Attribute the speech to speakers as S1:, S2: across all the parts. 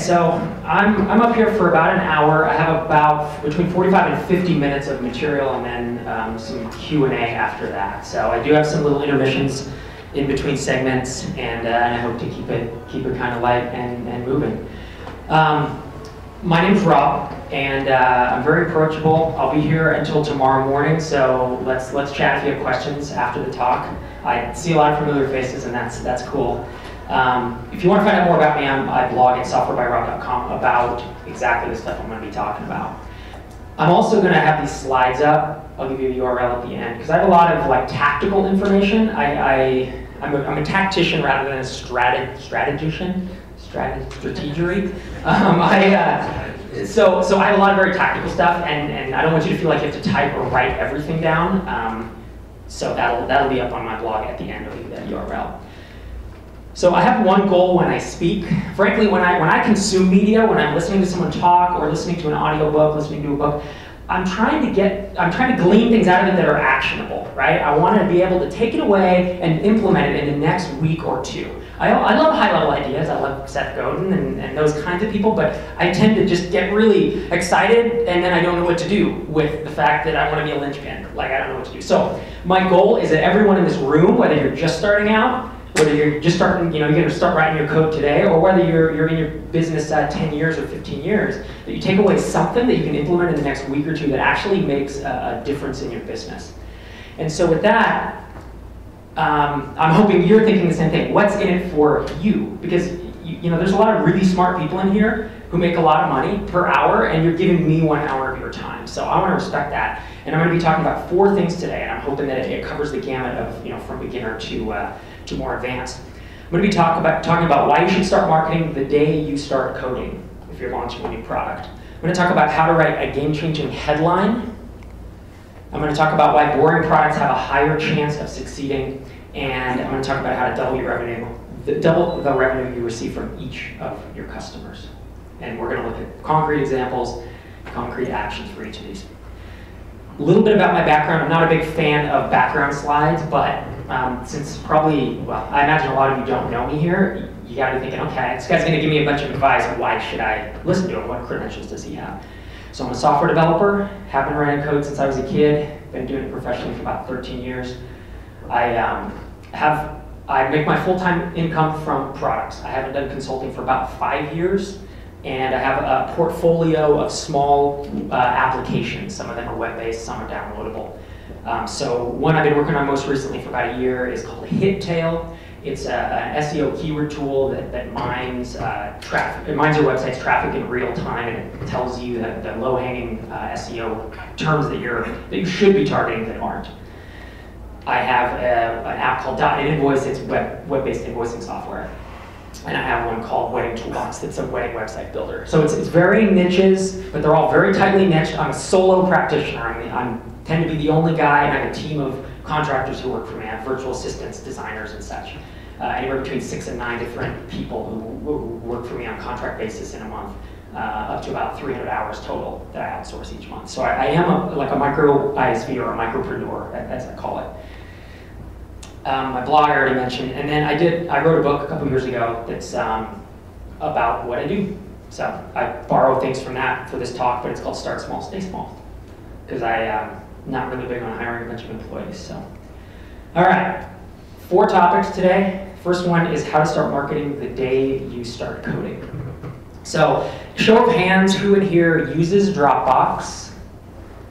S1: so I'm up here for about an hour. I have about between 45 and 50 minutes of material, and then some Q&A after that. So I do have some little intermissions in between segments, and I hope to keep it kind of light and moving. My name's Rob, and I'm very approachable. I'll be here until tomorrow morning, so let's chat if you have questions after the talk. I see a lot of familiar faces, and that's cool. If you want to find out more about me, I blog at softwarebyrob.com about exactly the stuff I'm going to be talking about. I'm also going to have these slides up. I'll give you a URL at the end, because I have a lot of tactical information. I'm a tactician rather than a strategician. Strategery. So I have a lot of very tactical stuff, and I don't want you to feel like you have to type or write everything down. So that'll be up on my blog at the end. I'll give you that URL. So I have one goal when I speak. Frankly, when I consume media, when I'm listening to someone talk or listening to an audiobook, listening to a book, I'm trying to glean things out of it that are actionable, right? I want to be able to take it away and implement it in the next week or two. I love high-level ideas. I love Seth Godin and those kinds of people, but I tend to just get really excited, and then I don't know what to do with the fact that I want to be a linchpin. I don't know what to do. So my goal is that everyone in this room, whether you're just starting out, whether you're just starting, you're going to start writing your code today, or whether you're in your business 10 years or 15 years, that you take away something that you can implement in the next week or two that actually makes a difference in your business. And so with that, I'm hoping you're thinking the same thing. What's in it for you? Because there's a lot of really smart people in here who make a lot of money per hour, and you're giving me 1 hour of your time. So I want to respect that. And I'm going to be talking about 4 things today, and I'm hoping that it covers the gamut of from beginner to more advanced. I'm going to be talking about why you should start marketing the day you start coding if you're launching a new product. I'm going to talk about how to write a game-changing headline. I'm going to talk about why boring products have a higher chance of succeeding, and I'm going to talk about how to double the revenue you receive from each of your customers. And we're going to look at concrete examples, concrete actions for each of these. A little bit about my background. I'm not a big fan of background slides, but since I imagine a lot of you don't know me here, you got to be thinking, okay, this guy's going to give me a bunch of advice. Why should I listen to him? What credentials does he have? So I'm a software developer, have been writing code since I was a kid, been doing it professionally for about 13 years. I make my full-time income from products. I haven't done consulting for about 5 years, and I have a portfolio of small applications. Some of them are web-based, some are downloadable. So one I've been working on most recently for about a year is called HitTail. It's an SEO keyword tool that mines traffic. It mines your website's traffic in real time, and it tells you the low-hanging SEO terms that you should be targeting that aren't. I have an app called .invoice. It's web-based invoicing software. And I have one called Wedding Toolbox that's a wedding website builder. So it's very niches, but they're all very tightly niched. I'm a solo practitioner. I tend to be the only guy, and I have a team of contractors who work for me. I have virtual assistants, designers, and such. Anywhere between 6 and 9 different people who work for me on a contract basis in a month, up to about 300 hours total that I outsource each month. So I am a micro ISV or a micropreneur, as I call it. My blog I already mentioned, and then I wrote a book a couple years ago that's about what I do. So I borrow things from that for this talk, but it's called Start Small, Stay Small, because I'm not really big on hiring a bunch of employees. So, all right, 4 topics today. First one is how to start marketing the day you start coding. So, show of hands, who in here uses Dropbox?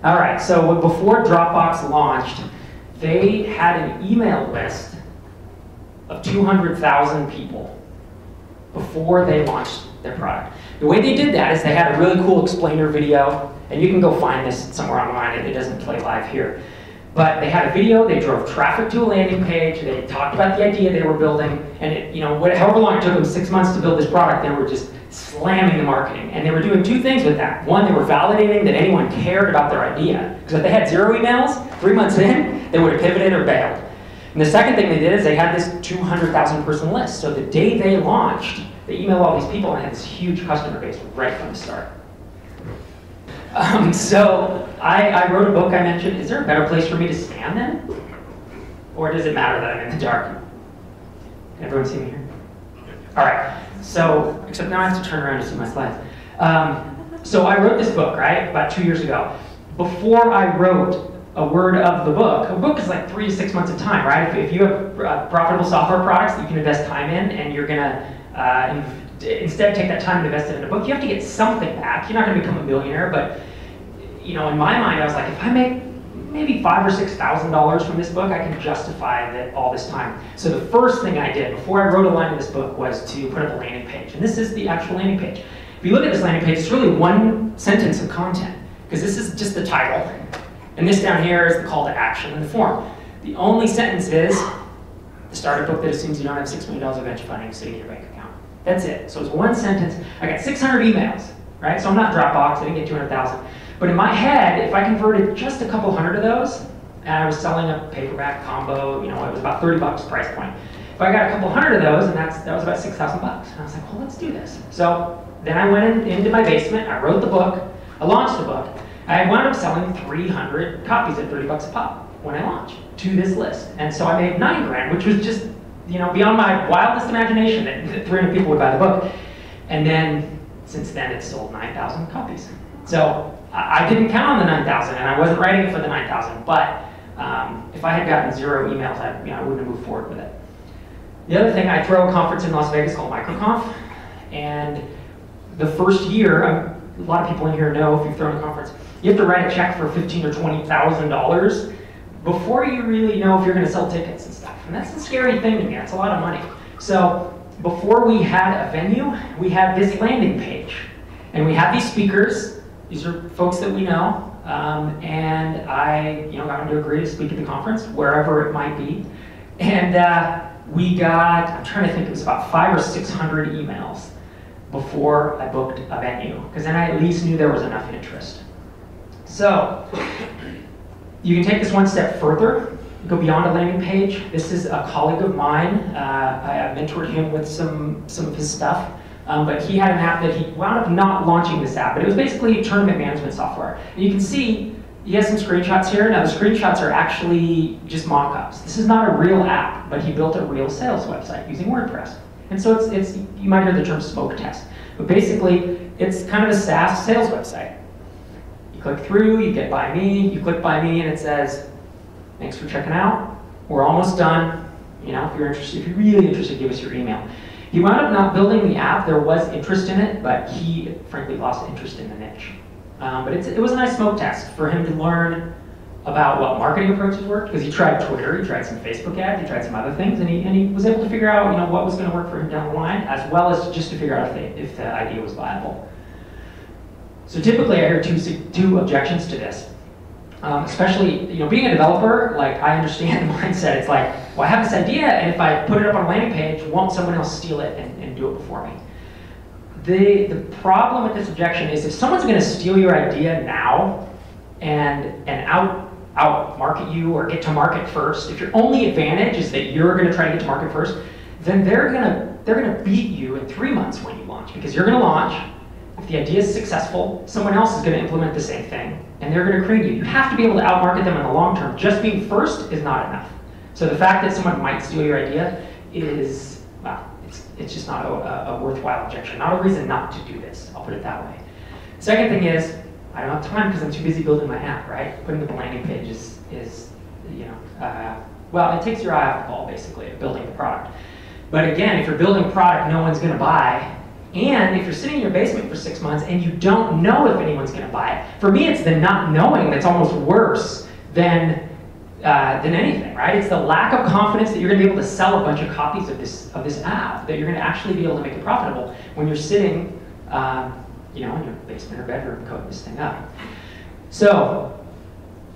S1: All right, so before Dropbox launched, they had an email list of 200,000 people before they launched their product. The way they did that is they had a really cool explainer video, and you can go find this somewhere online. It doesn't play live here. But they had a video, they drove traffic to a landing page, they talked about the idea they were building, and however long it took them, 6 months to build this product, they were just slamming the marketing. And they were doing 2 things with that. One, they were validating that anyone cared about their idea. Because if they had 0 emails 3 months in, they would have pivoted or bailed. And the second thing they did is they had this 200,000 person list. So the day they launched, they emailed all these people and had this huge customer base right from the start. So I wrote a book I mentioned. Is there a better place for me to stand then? Or does it matter that I'm in the dark? Can everyone see me here? All right, so, except now I have to turn around to see my slides. So I wrote this book, right, about 2 years ago. Before I wrote a word of the book, a book is like 3 to 6 months of time, right? If you have profitable software products that you can invest time in, and you're gonna instead take that time and invest it in a book, you have to get something back. You're not gonna become a millionaire, but in my mind, I was like, if I make maybe $5,000 or $6,000 from this book, I can justify all this time. So the first thing I did before I wrote a line in this book was to put up a landing page. And this is the actual landing page. If you look at this landing page, it's really one sentence of content, because this is just the title. And this down here is the call to action in the form. The only sentence is the starter book that assumes you don't have $6 million of venture funding sitting in your bank account. That's it. So it's one sentence. I got 600 emails, right? So I'm not Dropbox, I didn't get 200,000. But in my head, if I converted just a couple hundred of those, and I was selling a paperback combo, it was about $30 price point. If I got a couple hundred of those, and that was about $6,000. And I was like, well, let's do this. So then I went into my basement, I wrote the book, I launched the book. I wound up selling 300 copies at $30 a pop when I launched to this list. And so I made $9,000, which was just, beyond my wildest imagination that 300 people would buy the book. And then, since then, it's sold 9,000 copies. So I didn't count on the 9,000, and I wasn't writing it for the 9,000, but if I had gotten 0 emails, I wouldn't have moved forward with it. The other thing, I throw a conference in Las Vegas called MicroConf, and the first year, a lot of people in here know if you've thrown a conference, you have to write a check for $15,000 or $20,000 before you really know if you're going to sell tickets and stuff. And that's a scary thing to me. That's a lot of money. So before we had a venue, we had this landing page. And we had these speakers. These are folks that we know. And I got them to agree to speak at the conference, wherever it might be. And we got, I'm trying to think, it was about 500 or 600 emails before I booked a venue, because then I at least knew there was enough interest. So you can take this one step further, go beyond a landing page. This is a colleague of mine. I mentored him with some of his stuff, but he had an app that he wound up not launching this app, but it was basically tournament management software. And you can see he has some screenshots here. Now the screenshots are actually just mock-ups. This is not a real app, but he built a real sales website using WordPress. And so it's you might hear the term smoke test, but basically it's kind of a SaaS sales website. You click through, you get by me, you click by me, and it says, thanks for checking out. We're almost done. If you're interested, if you're really interested, give us your email. He wound up not building the app. There was interest in it, but he frankly lost interest in the niche. But it was a nice smoke test for him to learn about what marketing approaches worked, because he tried Twitter, he tried some Facebook ads, he tried some other things, and he was able to figure out what was going to work for him down the line, as well as just to figure out if the idea was viable. So typically I hear two objections to this. Especially, being a developer, I understand the mindset. It's like, well, I have this idea, and if I put it up on a landing page, won't someone else steal it and do it before me? The problem with this objection is if someone's going to steal your idea now and out market you or get to market first, if your only advantage is that you're going to try to get to market first, then they're going to beat you in 3 months when you launch, because you're going to launch. If the idea is successful, someone else is going to implement the same thing, and they're going to create you. You have to be able to outmarket them in the long term. Just being first is not enough. So the fact that someone might steal your idea is, well, it's just not a worthwhile objection. Not a reason not to do this, I'll put it that way. Second thing is, I don't have time because I'm too busy building my app, right? Putting up a landing page is well, it takes your eye off the ball, basically, of building the product. But again, if you're building a product no one's going to buy, and if you're sitting in your basement for 6 months and you don't know if anyone's going to buy it, for me it's the not knowing that's almost worse than anything, right? It's the lack of confidence that you're going to be able to sell a bunch of copies of this app, that you're going to actually be able to make it profitable when you're sitting in your basement or bedroom coding this thing up. So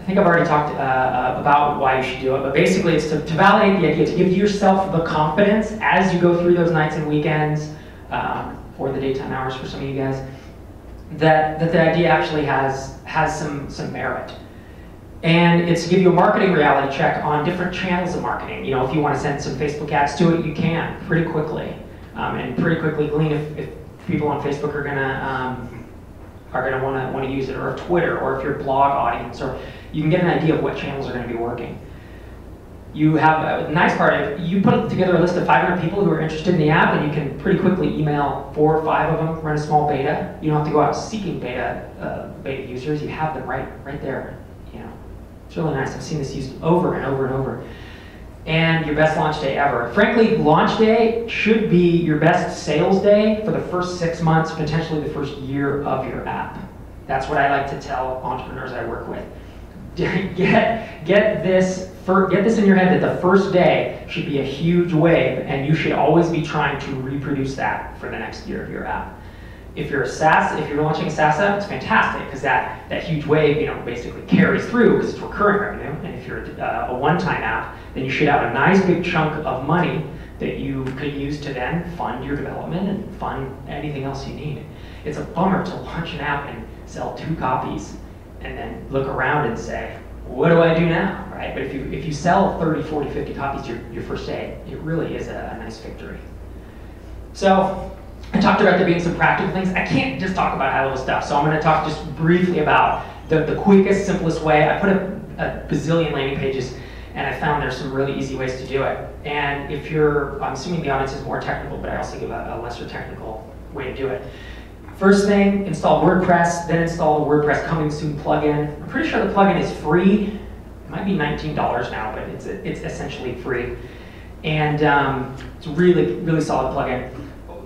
S1: I think I've already talked about why you should do it, but basically it's to validate the idea, to give yourself the confidence as you go through those nights and weekends, or the daytime hours for some of you guys, that the idea actually has some merit. And it's to give you a marketing reality check on different channels of marketing. If you want to send some Facebook ads to it, you can pretty quickly, and pretty quickly glean if people on Facebook are gonna want to use it, or Twitter, or if your blog audience, or you can get an idea of what channels are going to be working. You have the nice part, you put together a list of 500 people who are interested in the app, and you can pretty quickly email 4 or 5 of them, run a small beta. You don't have to go out seeking beta users. You have them right there. You know, it's really nice. I've seen this used over and over and over. And your best launch day ever. Frankly, launch day should be your best sales day for the first 6 months, potentially the first year of your app. That's what I like to tell entrepreneurs I work with. Get this in your head that the first day should be a huge wave, and you should always be trying to reproduce that for the next year of your app. If you're launching a SaaS app, it's fantastic because that huge wave, you know, basically carries through because it's recurring revenue. And if you're a one-time app, then you should have a nice big chunk of money that you could use to then fund your development and fund anything else you need. It's a bummer to launch an app and sell 2 copies and then look around and say, what do I do now, right? But if you sell 30, 40, 50 copies your first day, it really is a nice victory. So I talked about there being some practical things. I can't just talk about high-level stuff, so I'm going to talk just briefly about the quickest, simplest way. I put a bazillion landing pages, and I found there's some really easy ways to do it. And if I'm assuming the audience is more technical, but I also give a lesser technical way to do it. First thing, install WordPress, then install the WordPress Coming Soon plugin. I'm pretty sure the plugin is free. It might be $19 now, but it's essentially free. And it's a really, really solid plugin.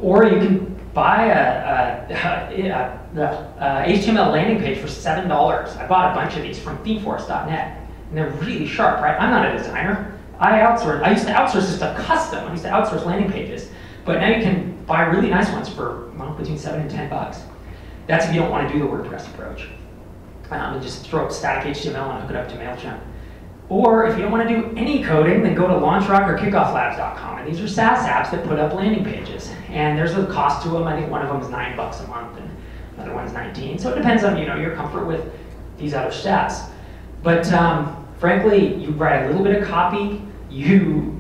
S1: Or you can buy a HTML landing page for $7. I bought a bunch of these from themeforest.net, and they're really sharp, right? I'm not a designer. I used to outsource this stuff custom. I used to outsource landing pages. But now you can buy really nice ones for between $7 and $10. That's if you don't want to do the WordPress approach. And just throw up static HTML and hook it up to MailChimp. Or if you don't want to do any coding, then go to LaunchRock or KickoffLabs.com. And these are SaaS apps that put up landing pages. And there's a cost to them. I think one of them is $9 a month, and another one's $19. So it depends on your comfort with these other steps. But frankly, you write a little bit of copy. You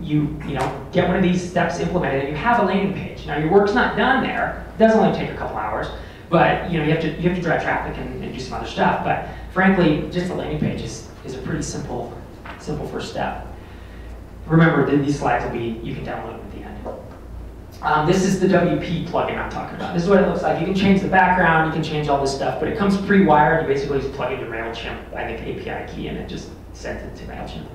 S1: get one of these steps implemented, and you have a landing page. Now your work's not done there. It does only take a couple hours, but you have to drive traffic and do some other stuff. But frankly, just a landing page is a pretty simple first step. Remember, these slides you can download them at the end. This is the WP plugin I'm talking about. This is what it looks like. You can change the background, you can change all this stuff, but it comes pre-wired. You basically just plug in your MailChimp, I think API key, and it just sends it to MailChimp.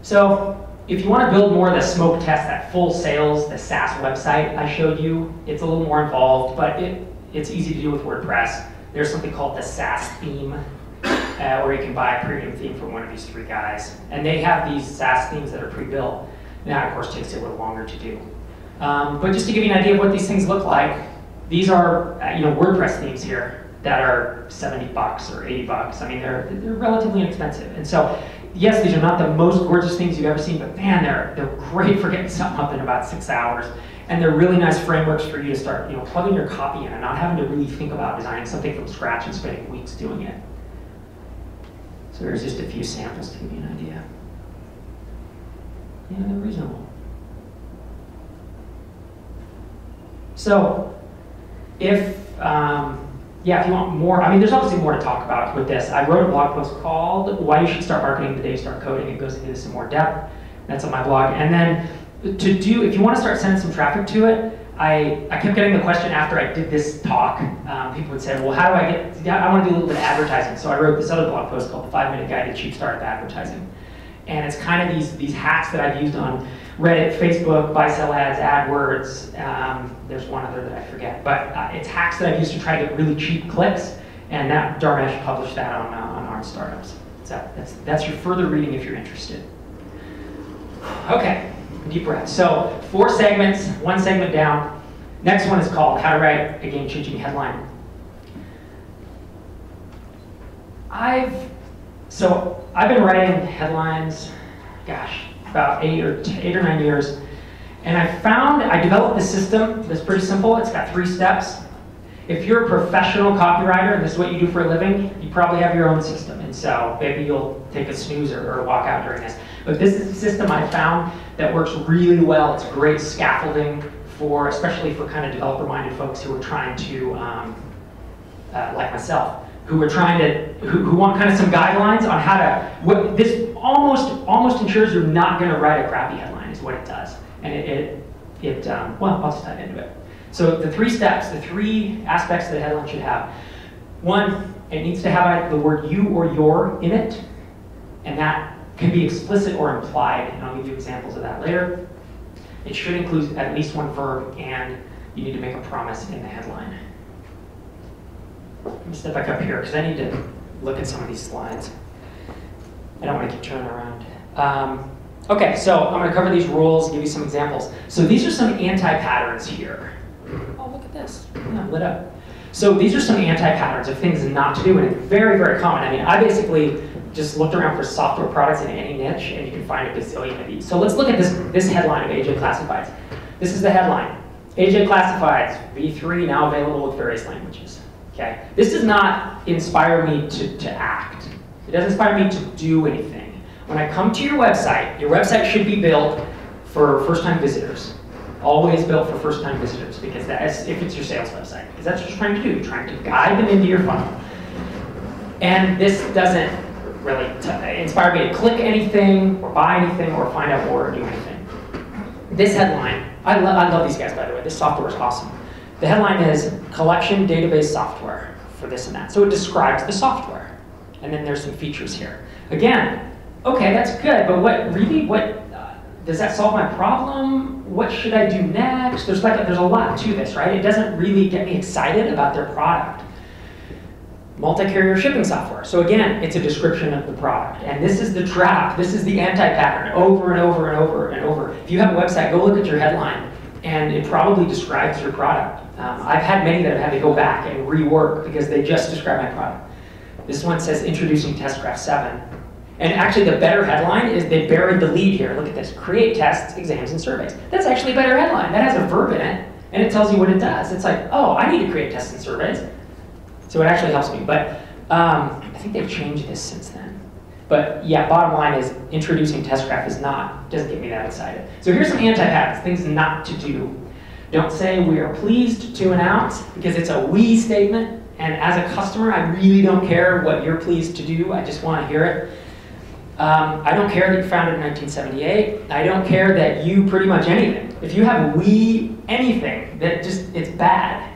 S1: So if you want to build more of the smoke test, that full sales, the SaaS website I showed you, it's a little more involved, but it's easy to do with WordPress. There's something called the SaaS theme, where you can buy a premium theme from one of these 3 guys. And they have these SaaS themes that are pre-built. That, of course, takes a little longer to do. But just to give you an idea of what these things look like, these are WordPress themes here that are $70 or $80. I mean, they're relatively inexpensive. And so, yes, these are not the most gorgeous things you've ever seen, but man, they're great for getting something up in about 6 hours. And they're really nice frameworks for you to start plugging your copy in and not having to really think about designing something from scratch and spending weeks doing it. So there's just a few samples to give you an idea. Yeah, they're reasonable. So if you want more, there's obviously more to talk about with this. I wrote a blog post called Why You Should Start Marketing the Day You Start Coding. It goes into this in more depth. That's on my blog. And then if you want to start sending some traffic to it, I kept getting the question after I did this talk. People would say, well, how do I want to do a little bit of advertising. So I wrote this other blog post called The 5-Minute Guide to Cheap Startup Advertising. And it's kind of these hacks that I've used on Reddit, Facebook, buy-sell ads, AdWords. There's one other that I forget. But it's hacks that I've used to try to get really cheap clicks. And that Dharmesh published that on Art Startups. So that's your further reading if you're interested. Okay, deep breath. So 4 segments, 1 segment down. Next one is called How to Write a Game-Changing Headline. I've been writing headlines, about 8 or 9 years. And I developed this system that's pretty simple. It's got 3 steps. If you're a professional copywriter and this is what you do for a living, you probably have your own system. And so maybe you'll take a snooze or walk out during this. But this is a system I found that works really well. It's great scaffolding especially for kind of developer-minded folks who are trying to, like myself, who want kind of some guidelines on how to, this almost almost ensures you're not going to write a crappy headline is what it does. And well, I'll just dive into it. So the 3 steps, the 3 aspects that a headline should have. 1, it needs to have either the word you or your in it, and that can be explicit or implied, and I'll give you examples of that later. It should include at least 1 verb, and you need to make a promise in the headline. Let me step back up here, because I need to look at some of these slides. I don't want to keep turning around. Okay, so I'm going to cover these rules, give you some examples. So these are some anti-patterns here. Oh, look at this. Yeah, lit up. So these are some anti-patterns of things not to do, and it's very, very common. I mean, I basically just looked around for software products in any niche, and you can find a bazillion of these. So let's look at this headline of AJ Classifieds. This is the headline. AJ Classifieds, V3, now available with various languages. Okay? This does not inspire me to act. It doesn't inspire me to do anything. When I come to your website should be built for first-time visitors. Always built for first-time visitors, because that's if it's your sales website. Because that's what you're trying to do. You're trying to guide them into your funnel. And this doesn't really inspire me to click anything, or buy anything, or find out more, or do anything. This headline, I love these guys, by the way. This software is awesome. The headline is Collection Database Software for this and that. So it describes the software. And then there's some features here. Again, okay, that's good, but does that solve my problem? What should I do next? There's a lot to this, right? It doesn't really get me excited about their product. Multi-carrier shipping software. So again, it's a description of the product. And this is the trap. This is the anti-pattern over and over and over and over. If you have a website, go look at your headline, and it probably describes your product. I've had many that have had to go back and rework because they just describe my product. This one says Introducing Testgraph 7. And actually the better headline is they buried the lead here. Look at this, create tests, exams, and surveys. That's actually a better headline. That has a verb in it, and it tells you what it does. It's like, oh, I need to create tests and surveys. So it actually helps me, but I think they've changed this since then. But yeah, bottom line is Introducing Testgraph doesn't get me that excited. So here's some anti-patterns, things not to do. Don't say we are pleased to announce, because it's a we statement, and as a customer, I really don't care what you're pleased to do, I just want to hear it. I don't care that you founded in 1978. I don't care that you pretty much anything. If you have we anything, it's bad.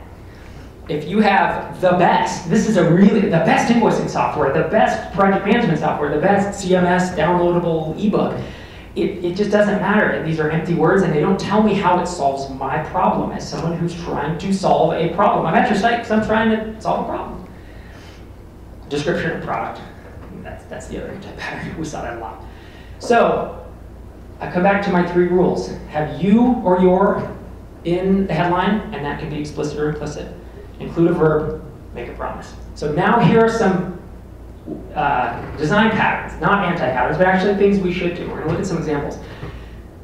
S1: If you have the best, this is the best invoicing software, the best project management software, the best CMS downloadable ebook, it just doesn't matter. These are empty words, and they don't tell me how it solves my problem as someone who's trying to solve a problem. I'm at your site because I'm trying to solve a problem. Description of product. That's the other anti-pattern. We saw that a lot. So I come back to my 3 rules. Have you or your in the headline, and that can be explicit or implicit. Include a verb, make a promise. So now here are some design patterns, not anti-patterns, but actually things we should do. We're going to look at some examples.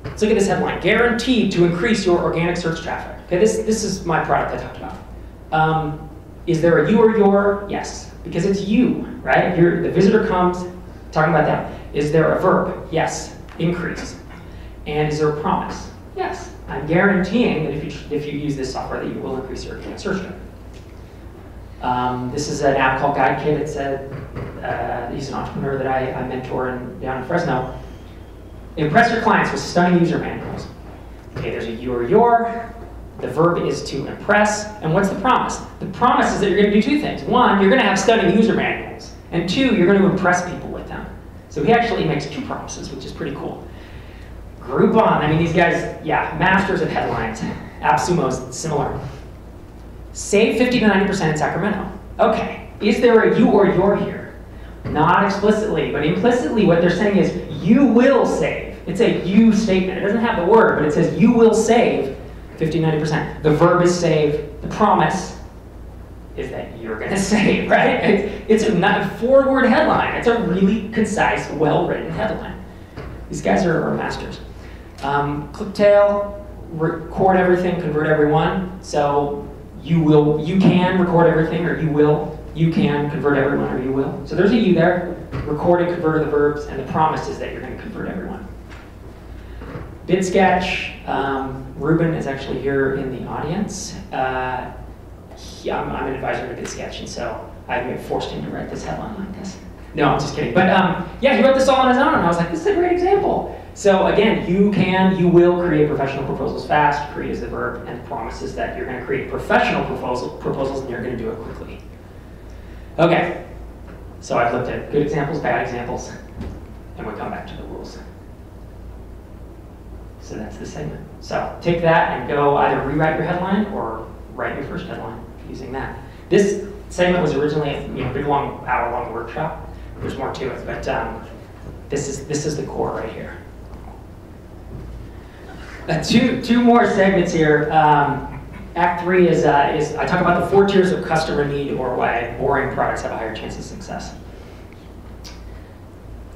S1: Let's look at this headline. Guaranteed to increase your organic search traffic. Okay, this is my product I talked about. Is there a you or your? Yes, because it's you, right? The visitor comes, talking about that. Is there a verb? Yes, increase. And is there a promise? Yes, I'm guaranteeing that if you use this software that you will increase your organic search traffic. This is an app called GuideKit. It said, he's an entrepreneur that I mentor down in Fresno. Impress your clients with stunning user manuals. Okay, there's a you or your. The verb is to impress. And what's the promise? The promise is that you're going to do 2 things. 1, you're going to have stunning user manuals. And 2, you're going to impress people with them. So he actually makes 2 promises, which is pretty cool. Groupon. I mean, these guys, yeah, masters of headlines. AppSumo's similar. Save 50 to 90% in Sacramento. Okay, is there a you or your here? Not explicitly, but implicitly what they're saying is you will save. It's a you statement. It doesn't have the word, but it says you will save 50 to 90%. The verb is save. The promise is that you're going to save, right? It's a 4-word headline. It's a really concise, well-written headline. These guys are masters. Clicktail, record everything, convert everyone. So you can record everything, or you can convert everyone, or you will. So there's a you there. Record and convert the verbs, and the promise is that you're going to convert everyone. Bid sketch. Ruben is actually here in the audience. I'm an advisor to Bid sketch, and so I forced him to write this headline like this. No, I'm just kidding. But yeah, he wrote this all on his own, and I was like, this is a great example. So again, you will create professional proposals fast. Create is the verb, and the promise is that you're going to create professional proposals, and you're going to do it quickly. Okay, so I've looked at good examples, bad examples, and we come back to the rules. So that's the segment. So take that and go either rewrite your headline or write your first headline using that. This segment was originally a big long hour-long workshop. There's more to it, but this is the core right here. Two more segments here. Act 3 is I talk about the 4 tiers of customer need, or why boring products have a higher chance of success.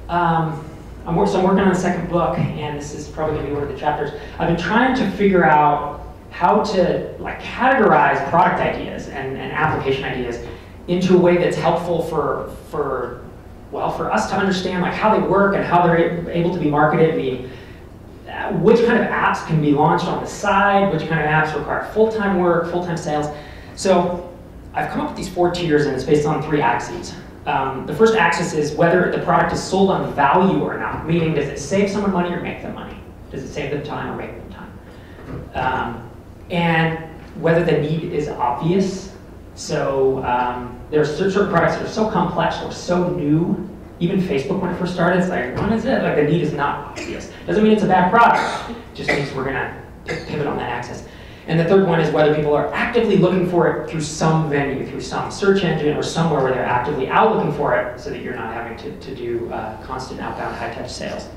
S1: I'm working on the second book, and this is probably going to be one of the chapters. I've been trying to figure out how to categorize product ideas and application ideas into a way that's helpful for us to understand how they work and how they're able to be marketed. Which kind of apps can be launched on the side, which kind of apps require full-time work, full-time sales. So I've come up with these 4 tiers, and it's based on 3 axes. The first axis is whether the product is sold on value or not, meaning does it save someone money or make them money? Does it save them time or make them time? And whether the need is obvious. So there are certain products that are so complex or so new. Even Facebook, when it first started, it's like, what is it? The need is not obvious. Doesn't mean it's a bad product. It just means we're going to pivot on that axis. And the third one is whether people are actively looking for it through some venue, through some search engine or somewhere where they're actively out looking for it, so that you're not having to do constant outbound high-touch sales.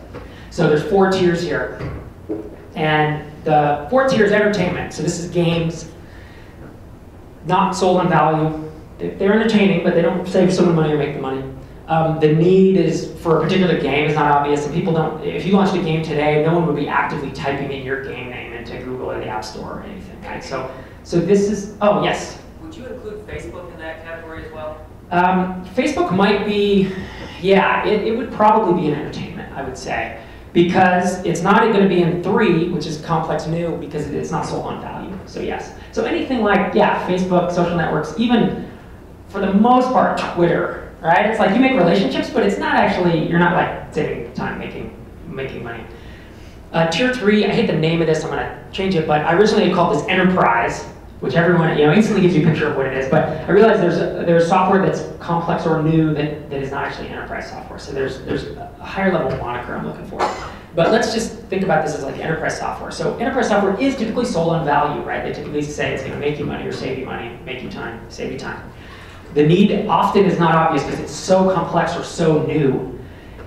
S1: So there's 4 tiers here. And the 4th tier is entertainment. So this is games, not sold on value. They're entertaining, but they don't save someone money or make them money. The need is for a particular game is not obvious, and people don't. If you launched a game today, no one would be actively typing in your game name into Google or the App Store or anything, right? So this is. Oh yes.
S2: Would you include Facebook in that category as well?
S1: Facebook might be. Yeah, it would probably be an entertainment, I would say, because it's not going to be in 3, which is complex new, because it's not sold on value. So yes. So anything like Facebook, social networks, even for the most part, Twitter. Right? It's like you make relationships, but it's not actually, you're not saving time making money. Tier 3, I hate the name of this, I'm going to change it, but I originally called this enterprise, which everyone instantly gives you a picture of what it is, but I realize there's software that's complex or new that is not actually enterprise software. So there's a higher level moniker I'm looking for. But let's just think about this as enterprise software. So enterprise software is typically sold on value, right? They typically say it's going to make you money or save you money, make you time, save you time. The need often is not obvious because it's so complex or so new,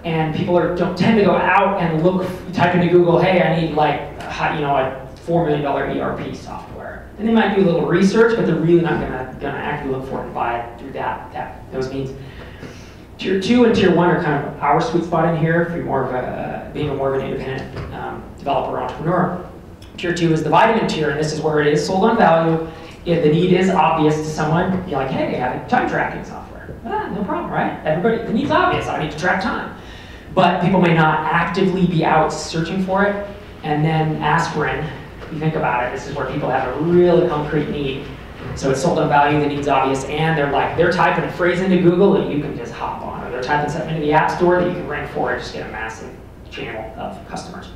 S1: and people don't tend to go out and type into Google, hey, I need a $4 million ERP software. And they might do a little research, but they're really not gonna actively look for it and buy it through those means. Tier 2 and Tier 1 are kind of our sweet spot in here if you're more of being more of an independent developer or entrepreneur. Tier 2 is the vitamin tier, and this is where it is sold on value. If the need is obvious to someone, you're like, hey, I have time tracking software. No problem, right? The need's obvious, I need to track time. But people may not actively be out searching for it. And then aspirin, if you think about it, this is where people have a really concrete need. So it's sold on value, the need's obvious, and they're typing a phrase into Google that you can just hop on, or they're typing something into the App Store that you can rank for and just get a massive channel of customers.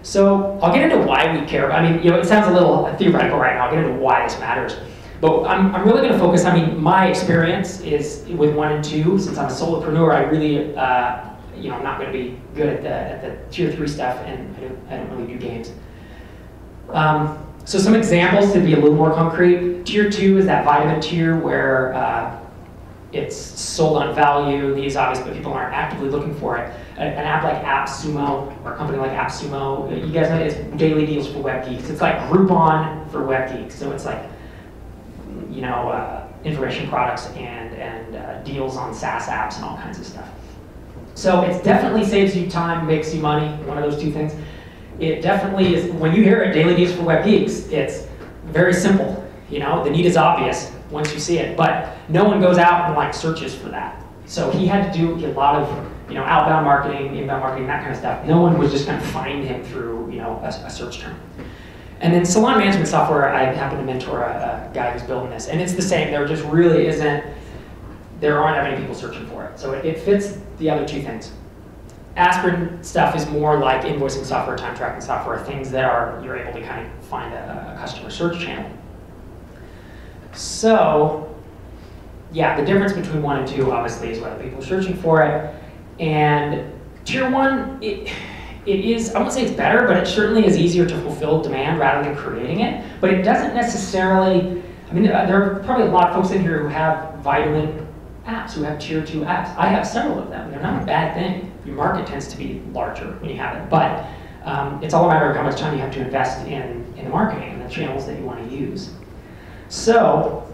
S1: So I'll get into why we care. It sounds a little theoretical right now. I'll get into why this matters. But I'm really going to focus, my experience is with 1 and 2. Since I'm a solopreneur, I really, I'm not going to be good at the Tier 3 stuff, and I don't really do games. So some examples to be a little more concrete. Tier 2 is that vitamin tier where it's sold on value, the need is obvious, but people aren't actively looking for it. An app like AppSumo, or a company like AppSumo, you guys know it's daily deals for web geeks. It's like Groupon for web geeks. So it's information products and deals on SaaS apps and all kinds of stuff. So it definitely saves you time, makes you money, one of those 2 things. It definitely is, when you hear it, daily deals for web geeks, it's very simple. The need is obvious once you see it, but no one goes out and searches for that. So he had to do a lot of outbound marketing, inbound marketing, that kind of stuff. No one was just going to find him through a search term. And then salon management software, I happen to mentor a guy who's building this, and it's the same. There just really isn't there aren't that many people searching for it. So it fits the other two things. Aspirin stuff is more like invoicing software, time tracking software, things that you're able to kind of find a customer search channel. So, yeah, the difference between 1 and 2 obviously is whether people are searching for it. And tier 1, it is, I won't say it's better, but it certainly is easier to fulfill demand rather than creating it. But it doesn't necessarily, I mean, there are probably a lot of folks in here who have vitamin apps, who have tier 2 apps. I have several of them. They're not a bad thing. Your market tends to be larger when you have it. But it's all a matter of how much time you have to invest in the marketing and the channels that you want to use. So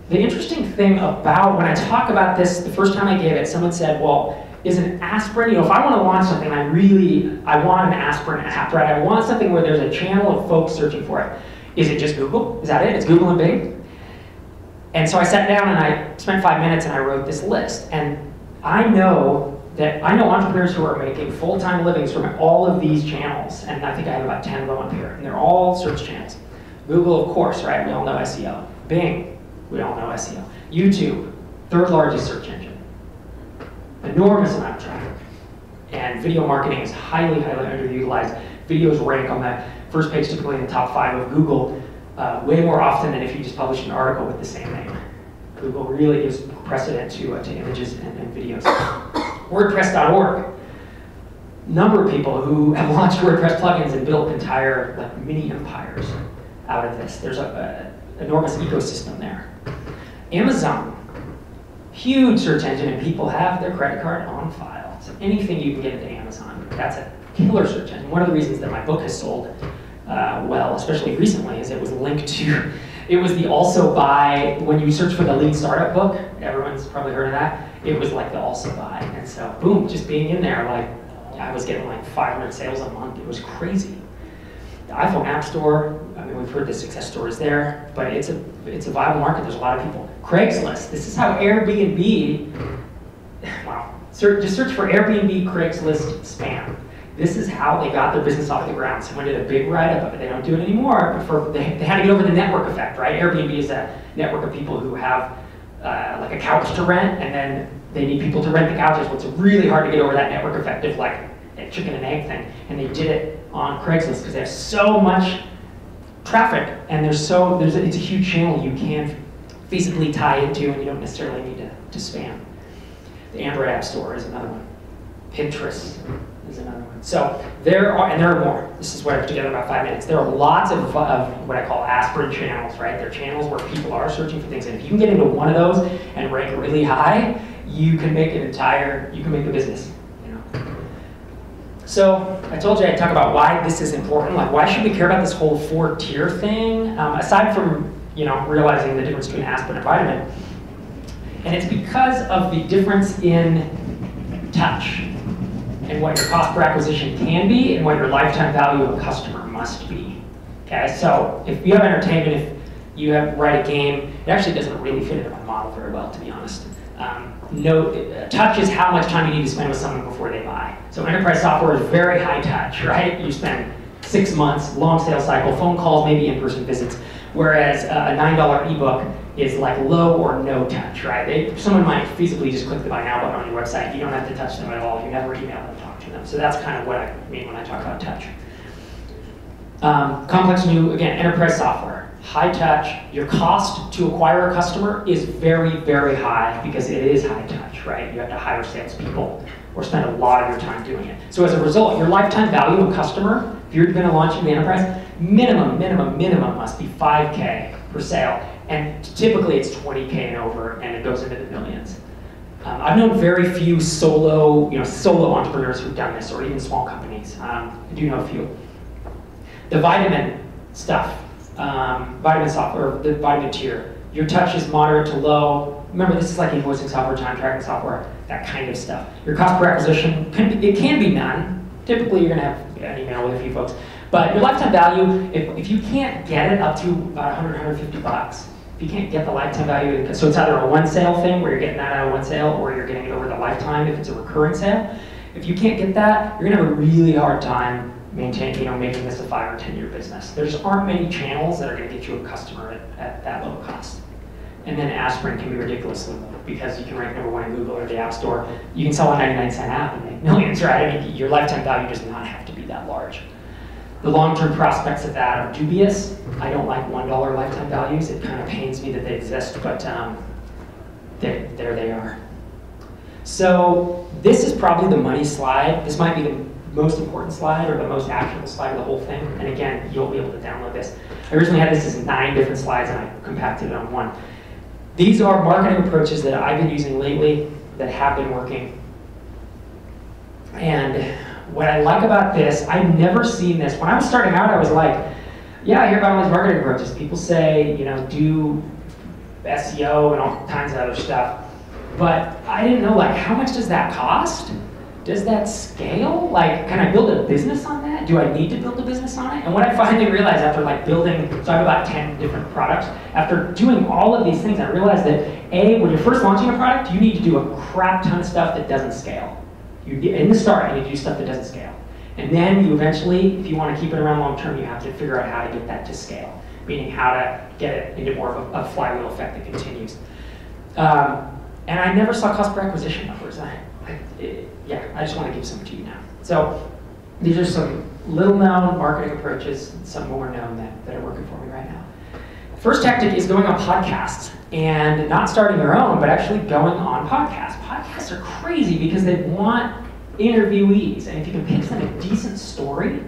S1: the interesting thing about when I talk about this, the first time I gave it, someone said, well, is an aspirin, if I want to launch something, I want an aspirin app, right? I want something where there's a channel of folks searching for it. Is it just Google? Is that it? It's Google and Bing? And so I sat down and I spent 5 minutes and I wrote this list. And I know entrepreneurs who are making full-time livings from all of these channels. And I think I have about 10 of them up here. And they're all search channels. Google, of course, right? We all know SEO. Bing, we all know SEO. YouTube, 3rd largest search engine. Enormous amount of traffic. And video marketing is highly, highly underutilized. Videos rank on the first page, typically in the top 5 of Google, way more often than if you just publish an article with the same name. Google really gives precedent to images and videos. WordPress.org. Number of people who have launched WordPress plugins and built entire mini empires out of this. There's an enormous ecosystem there. Amazon. Huge search engine, and people have their credit card on file. So anything you can get into Amazon, that's a killer search engine. One of the reasons that my book has sold well, especially recently, is it was linked to, it was the also buy, when you search for the Lean Startup book, everyone's probably heard of that, it was like the also buy. And so, boom, just being in there, I was getting 500 sales a month. It was crazy. The iPhone App Store, I mean, we've heard the success stories there, but it's a viable market. There's a lot of people. Craigslist, this is how Airbnb, wow, just search for Airbnb Craigslist spam. This is how they got their business off the ground. Someone did a big write-up of it. They don't do it anymore, but they had to get over the network effect, right? Airbnb is a network of people who have a couch to rent, and then they need people to rent the couches. Well, it's really hard to get over that network effect of a chicken and egg thing. And they did it on Craigslist because they have so much traffic, and it's a huge channel you can feasibly tie into, and you don't necessarily need to spam. The Android App Store is another one. Pinterest is another one. So there are more. This is what I put together in about 5 minutes. There are lots of what I call aspirin channels, right? They're channels where people are searching for things, and if you can get into one of those and rank really high, you can make a business. So I told you I'd talk about why this is important. Why should we care about this whole 4-tier thing? Aside from realizing the difference between aspirin and vitamin, and it's because of the difference in touch and what your cost per acquisition can be and what your lifetime value of a customer must be. Okay, so if you have entertainment, if you write a game, it actually doesn't really fit into my model very well, to be honest. Touch is how much time you need to spend with someone before they buy. So enterprise software is very high touch, right? You spend 6 months, long sales cycle, phone calls, maybe in-person visits. Whereas a $9 ebook is low or no touch, right? Someone might feasibly just click the buy now button on your website. You don't have to touch them at all. You never email them, talk to them. So that's kind of what I mean when I talk about touch. Complex new, again, enterprise software. High touch, your cost to acquire a customer is very, very high because it is high touch, right? You have to hire salespeople or spend a lot of your time doing it. So as a result, your lifetime value of a customer, if you're going to launch in the enterprise, minimum must be $5K per sale. And typically it's $20K and over, and it goes into the millions. I've known very few solo entrepreneurs who've done this, or even small companies. I do know a few. The vitamin stuff. Vitamin software, the vitamin tier. Your touch is moderate to low. Remember, this is like invoicing software, time tracking software, that kind of stuff. Your cost per acquisition, it can be none. Typically, you're going to have an email with a few folks. But your lifetime value, if you can't get it up to about $100, $150, if you can't get the lifetime value, so it's either a one sale thing where you're getting that out of one sale, or you're getting it over the lifetime if it's a recurring sale. If you can't get that, you're going to have a really hard time making this a 5 or 10 year business. There just aren't many channels that are going to get you a customer at that low cost. and then aspirin can be ridiculously low because you can rank number 1 in Google or the App Store. You can sell a 99-cent app and make millions, right? I mean, your lifetime value does not have to be that large. The long-term prospects of that are dubious. I don't like $1 lifetime values. It kind of pains me that they exist, but there they are. So this is probably the money slide. This might be the most important slide or the most actionable slide of the whole thing. And again, you'll be able to download this. I originally had this as 9 different slides and I compacted it on one. These are marketing approaches that I've been using lately that have been working. And what I like about this, I've never seen this. When I was starting out, I was like, yeah, I hear about all these marketing approaches. People say, you know, do SEO and all kinds of other stuff. But I didn't know, like, how much does that cost? Does that scale? Like, can I build a business on that? Do I need to build a business on it? And what I finally realized after like building, so I have about 10 different products. After doing all of these things, I realized that A, when you're first launching a product, you need to do a crap ton of stuff that doesn't scale. In the start, you need to do stuff that doesn't scale. And then you eventually, if you want to keep it around long term, you have to figure out how to get that to scale, meaning how to get it into more of a flywheel effect that continues. And I never saw cost per acquisition numbers. Yeah, I just want to give some to you now. So these are some little-known marketing approaches, some more known that are working for me right now. First tactic is going on podcasts and not starting your own, but actually going on podcasts. Podcasts are crazy because they want interviewees, and if you can pitch them a decent story,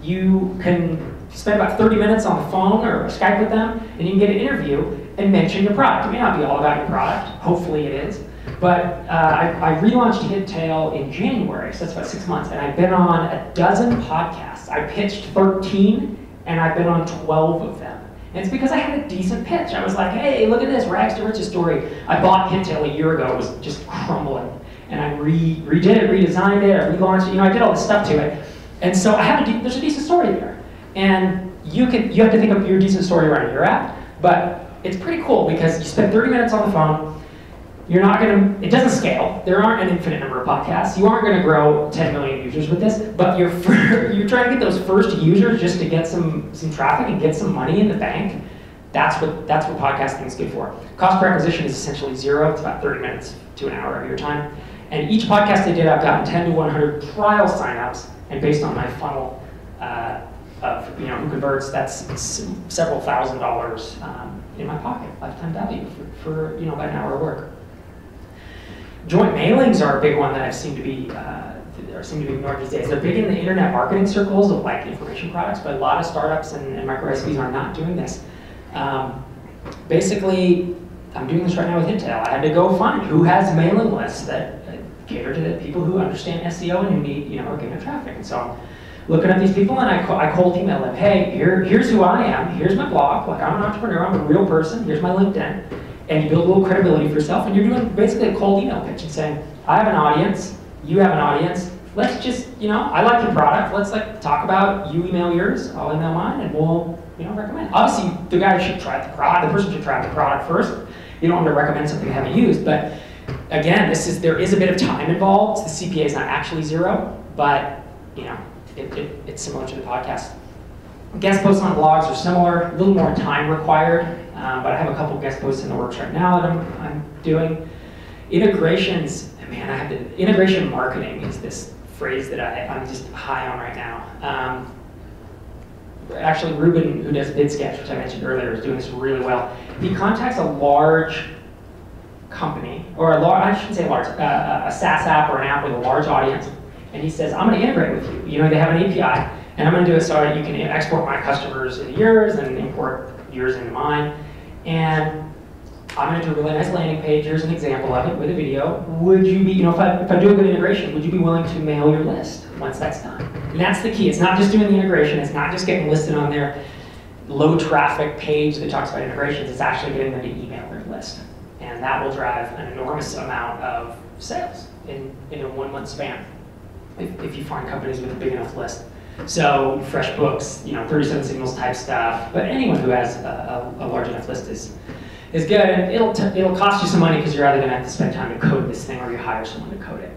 S1: you can spend about 30 minutes on the phone or Skype with them, and you can get an interview and mention your product. It may not be all about your product, hopefully it is, but I relaunched HitTail in January, so that's about 6 months, and I've been on a dozen podcasts. I pitched 13, and I've been on 12 of them. And it's because I had a decent pitch. I was like, hey, look at this rags to riches story. I bought HitTail a year ago. It was just crumbling. And I redid it, redesigned it, I relaunched it. You know, I did all this stuff to it. And so I have there's a decent story there. And you have to think of your decent story around your app. But it's pretty cool because you spend 30 minutes on the phone. You're not going to, it doesn't scale. There aren't an infinite number of podcasts. You aren't going to grow 10 million users with this, but you're trying to get those first users just to get some traffic and get some money in the bank. That's what podcasting is good for. Cost per acquisition is essentially 0. It's about 30 minutes to an hour of your time. And each podcast I did, I've gotten 10 to 100 trial signups, and based on my funnel of who converts, that's several $1,000s in my pocket, lifetime value for about an hour of work. Joint mailings are a big one that I've seem to be ignored these days. They're big in the internet marketing circles of like information products, but a lot of startups and micro SPs are not doing this. Basically, I'm doing this right now with HitTail. I had to go find who has mailing lists that cater to the people who understand SEO and who need organic traffic. And so I'm looking at these people and I cold email them. Hey, here's who I am. Here's my blog. Like, I'm an entrepreneur. I'm a real person. Here's my LinkedIn. And you build a little credibility for yourself, and you're doing basically a cold email pitch and saying, I have an audience, you have an audience, let's just, I like your product, let's talk about, you email yours, I'll email mine, and we'll, recommend. Obviously, the guy should try the product, the person should try the product first. You don't want to recommend something they haven't used, but again, there is a bit of time involved. The CPA is not actually 0, but, it's similar to the podcast. Guest posts on blogs are similar, a little more time required. But I have a couple guest posts in the works right now that I'm doing. Integrations, man, integration marketing is this phrase that I'm just high on right now. Actually, Ruben, who does BidSketch, which I mentioned earlier, is doing this really well. He contacts a large company, or I shouldn't say large, a SaaS app or an app with a large audience, and he says, I'm going to integrate with you. They have an API, and I'm going to do it so you can export my customers into yours and import yours into mine. And I'm going to do a really nice landing page. Here's an example of it with a video. Would you be, if I do a good integration, would you be willing to mail your list once that's done? And that's the key. It's not just doing the integration. It's not just getting listed on their low traffic page that talks about integrations. It's actually getting them to email their list. And that will drive an enormous amount of sales in a 1 month span if you find companies with a big enough list. So FreshBooks, 37 signals type stuff, but anyone who has a large enough list is good. And it'll cost you some money because you're either going to have to spend time to code this thing or you hire someone to code it.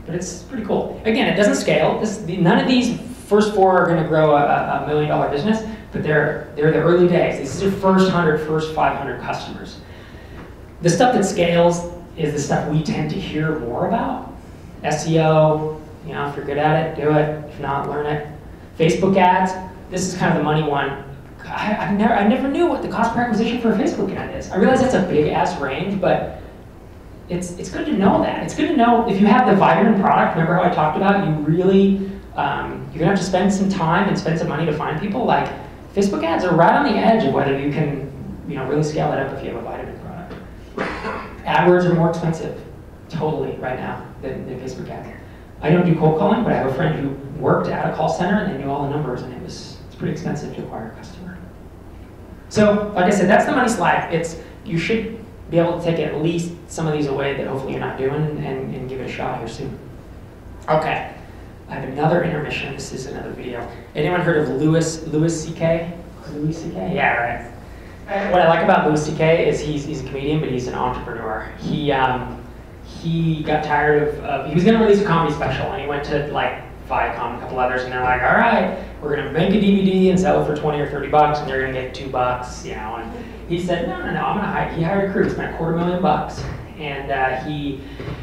S1: But it's pretty cool. Again, it doesn't scale. None of these first 4 are going to grow a $1 million business, but they're the early days. This is your first 100, first 500 customers. The stuff that scales is the stuff we tend to hear more about. SEO, you know, if you're good at it, do it. If not, learn it. Facebook ads, this is kind of the money one. I never knew what the cost per acquisition for a Facebook ad is. I realize that's a big ass range, but it's good to know that. It's good to know if you have the vitamin product, remember how I talked about, you really, you're gonna have to spend some time and spend some money to find people. Like, Facebook ads are right on the edge of whether you can, you know, really scale that up if you have a vitamin product. AdWords are more expensive, totally, right now, than Facebook ads. I don't do cold calling, but I have a friend who worked at a call center and they knew all the numbers, and it's pretty expensive to acquire a customer. So, like I said, that's the money slide. You should be able to take at least some of these away that hopefully you're not doing and give it a shot here soon. Okay, I have another intermission. This is another video. Anyone heard of Louis C.K.? Louis C.K.? Yeah, right. What I like about Louis C.K. is he's a comedian, but he's an entrepreneur. He got tired of he was going to release a comedy special, and he went to like Viacom and a couple others, and they're like, all right, we're going to make a DVD and sell it for 20 or 30 bucks, and they're going to get $2, you know. And he said, no, I'm going to hire. He hired a crew, spent $250,000, and he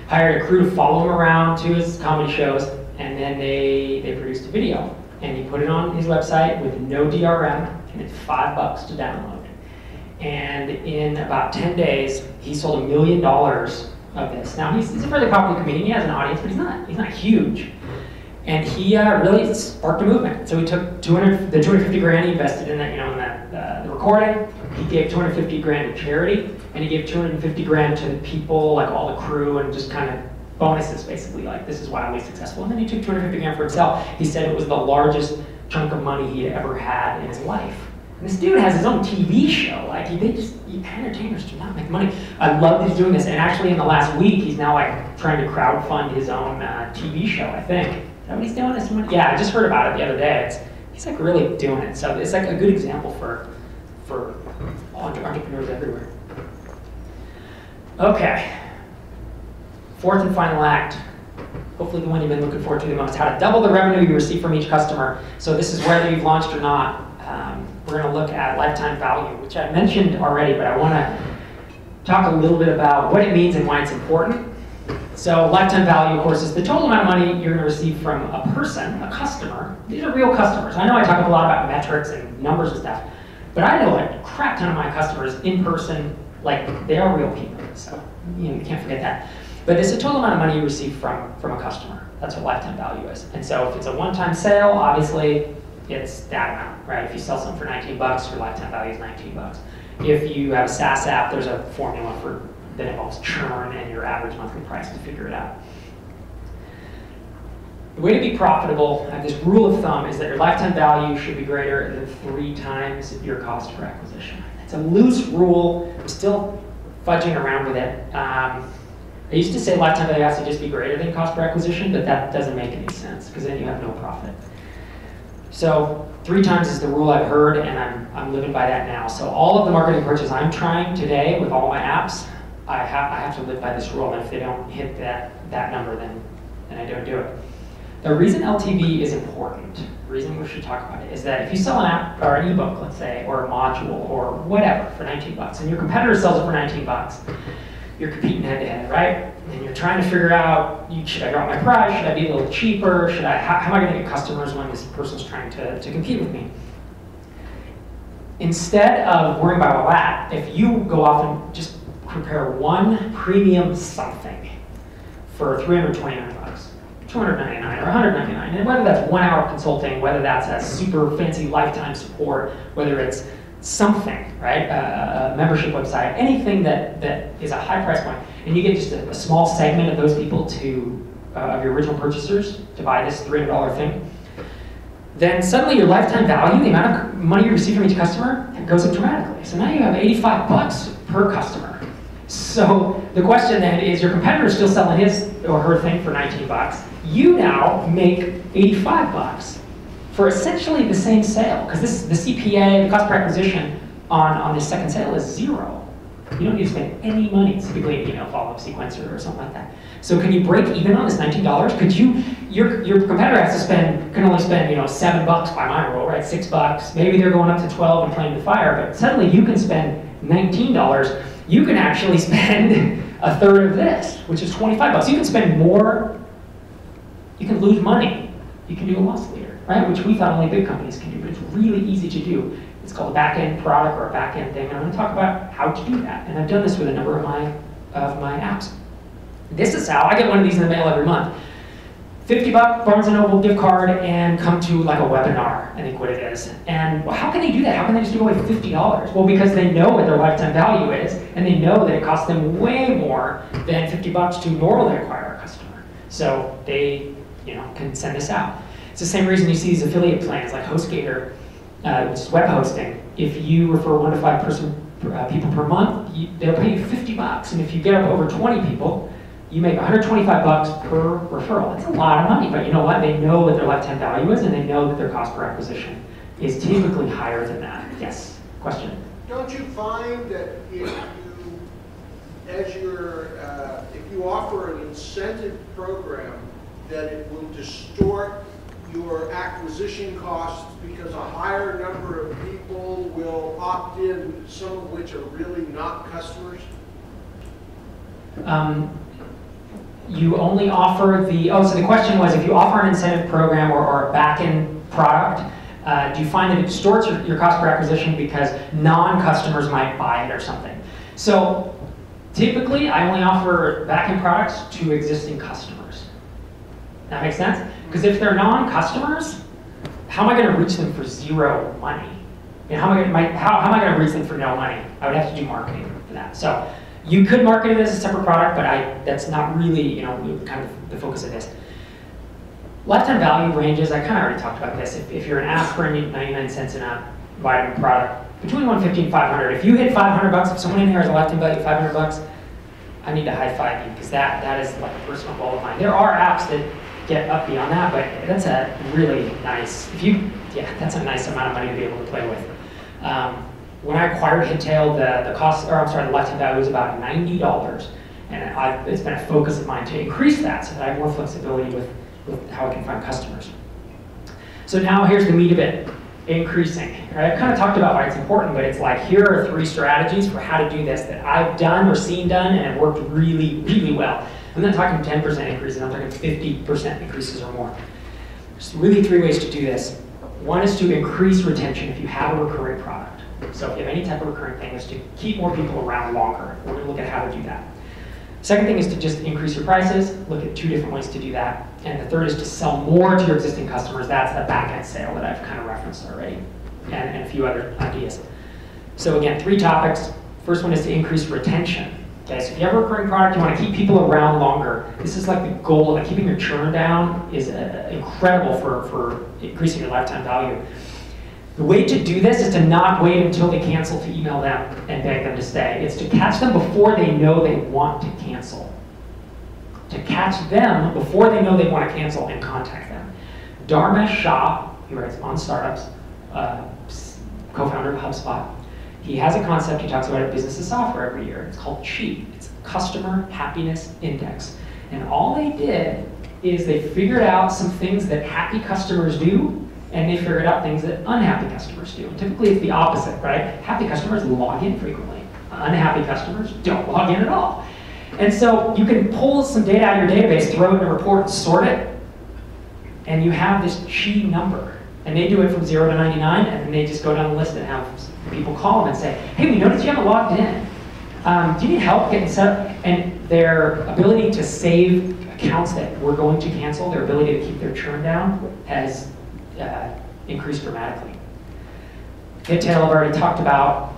S1: hired a crew to follow him around to his comedy shows, and then they produced a video, and he put it on his website with no DRM, and it's $5 to download. And in about 10 days, he sold $1 million of this. Now he's a fairly popular comedian. He has an audience, but he's not huge. And he really sparked a movement. So he took the $250,000 he invested in that, you know, in the recording. He gave $250,000 to charity, and he gave $250,000 to the people, like all the crew, and just kind of bonuses, basically. Like, this is wildly successful. And then he took $250,000 for himself. He said it was the largest chunk of money he had ever had in his life. And this dude has his own TV show. Like, entertainers do not make money. I love that he's doing this. And actually, in the last week, he's now like trying to crowdfund his own TV show, I think. Is that what he's doing? Yeah, I just heard about it the other day. He's like really doing it. So it's like a good example for entrepreneurs everywhere. Okay. Fourth and final act. Hopefully the one you've been looking forward to the most. How to double the revenue you receive from each customer. So this is whether you've launched or not. We're going to look at lifetime value, which I mentioned already, but I want to talk a little bit about what it means and why it's important. So lifetime value, of course, is the total amount of money you're going to receive from a person, a customer. These are real customers. I know I talk a lot about metrics and numbers and stuff, but I know a crap ton of my customers in person, like they are real people. So you can't forget that. But it's the total amount of money you receive from a customer. That's what lifetime value is. And so if it's a one-time sale, obviously, it's that amount, right? If you sell something for $19, your lifetime value is $19. If you have a SaaS app, there's a formula that involves churn and your average monthly price to figure it out. The way to be profitable, this rule of thumb, is that your lifetime value should be greater than 3 times your cost per acquisition. It's a loose rule. I'm still fudging around with it. I used to say lifetime value has to just be greater than cost per acquisition, but that doesn't make any sense because then you have no profit. So 3 times is the rule I've heard, and I'm living by that now. So all of the marketing approaches I'm trying today with all my apps, I have to live by this rule, and if they don't hit that number, then I don't do it. The reason LTV is important, the reason we should talk about it, is that if you sell an app or an ebook, let's say, or a module or whatever for $19, and your competitor sells it for $19, you're competing head-to-head, right? And you're trying to figure out, should I drop my price? Should I be a little cheaper? How am I going to get customers when this person's trying to compete with me? Instead of worrying about all that, if you go off and just prepare one premium something for $329, $299 or $199, and whether that's 1 hour consulting, whether that's a super fancy lifetime support, whether it's something, right? A membership website, anything that is a high price point, and you get just a small segment of those people of your original purchasers to buy this $300 thing, then suddenly your lifetime value, the amount of money you receive from each customer, goes up dramatically. So now you have $85 per customer. So the question then is, your competitor is still selling his or her thing for $19. You now make $85 for essentially the same sale, because the CPA, the cost per acquisition on this second sale is 0. You don't need to spend any money. It's typically an email follow-up sequencer or something like that. So can you break even on this $19? Could you? Your competitor can only spend $7 by my rule, right? $6. Maybe they're going up to 12 and playing with fire, but suddenly you can spend $19 you can actually spend a third of this, which is 25 bucks. You can spend more, you can lose money, you can do a loss leader, right? Which we thought only big companies can do, but it's really easy to do. It's called a back-end product or a back-end thing, and I'm gonna talk about how to do that. And I've done this with a number of my apps. This is how, I get one of these in the mail every month. 50 buck Barnes & Noble gift card and come to like a webinar, I think what it is. And well, how can they do that? How can they just give away $50? Well, because they know what their lifetime value is, and they know that it costs them way more than 50 bucks to normally acquire a customer. So they can send this out. It's the same reason you see these affiliate plans like HostGator, which is web hosting. If you refer 1 to 5 people per month, they'll pay you 50 bucks. And if you get up over 20 people, you make 125 bucks per referral. That's a lot of money, but you know what? They know what their lifetime value is, and they know that their cost per acquisition is typically higher than that. Yes, question?
S3: Don't you find that if you offer an incentive program, that it will distort your acquisition costs because a higher number of people will opt in, some of which are really not customers?
S1: You only offer so the question was, if you offer an incentive program or a back-end product, do you find that it distorts your cost per acquisition because non-customers might buy it or something? So typically, I only offer back-end products to existing customers. That makes sense? Because if they're non-customers, how am I going to reach them for zero money? How am I going to reach them for no money? I would have to do marketing for that. So you could market it as a separate product, but that's not really kind of the focus of this. Lifetime value ranges, I kind of already talked about this. If you're an aspirin, 99 cents in a vitamin product, between 150 and 500. If you hit 500 bucks, if someone in here has a lifetime value of 500 bucks, I need to high five you, because that is like a personal goal of mine. There are apps that get up beyond that, but that's a really nice, that's a nice amount of money to be able to play with. When I acquired Hittail, the lifetime value was about $90, and it's been a focus of mine to increase that so that I have more flexibility with how I can find customers. So now here's the meat of it, increasing. Right? I've kind of talked about why it's important, but it's like, here are 3 strategies for how to do this that I've done or seen done and have worked really, really well. I'm not talking 10% increases, I'm talking 50% increases or more. There's really 3 ways to do this. One is to increase retention if you have a recurring product. So if you have any type of recurring thing, is to keep more people around longer. We're going to look at how to do that. Second thing is to just increase your prices. Look at 2 different ways to do that. And the third is to sell more to your existing customers. That's the back-end sale that I've kind of referenced already, and a few other ideas. So again, 3 topics. First one is to increase retention. Okay, so if you have a recurring product, you want to keep people around longer. This is like the goal of keeping your churn down is incredible for increasing your lifetime value. The way to do this is to not wait until they cancel to email them and beg them to stay. It's to catch them before they know they want to cancel. To catch them before they know they want to cancel and contact them. Dharmesh Shah, he writes on Startups, co-founder of HubSpot, he has a concept he talks about at Business of Software every year. It's called CHI. It's Customer Happiness Index. And all they did is they figured out some things that happy customers do, and they figured out things that unhappy customers do. And typically it's the opposite, right? Happy customers log in frequently. Unhappy customers don't log in at all. And so you can pull some data out of your database, throw it in a report, and sort it, and you have this CHI number. And they do it from 0 to 99, and then they just go down the list and have people call them and say, hey, we noticed you haven't logged in. Do you need help getting set up? And their ability to save accounts that we're going to cancel, their ability to keep their churn down has increased dramatically. Hittail I've already talked about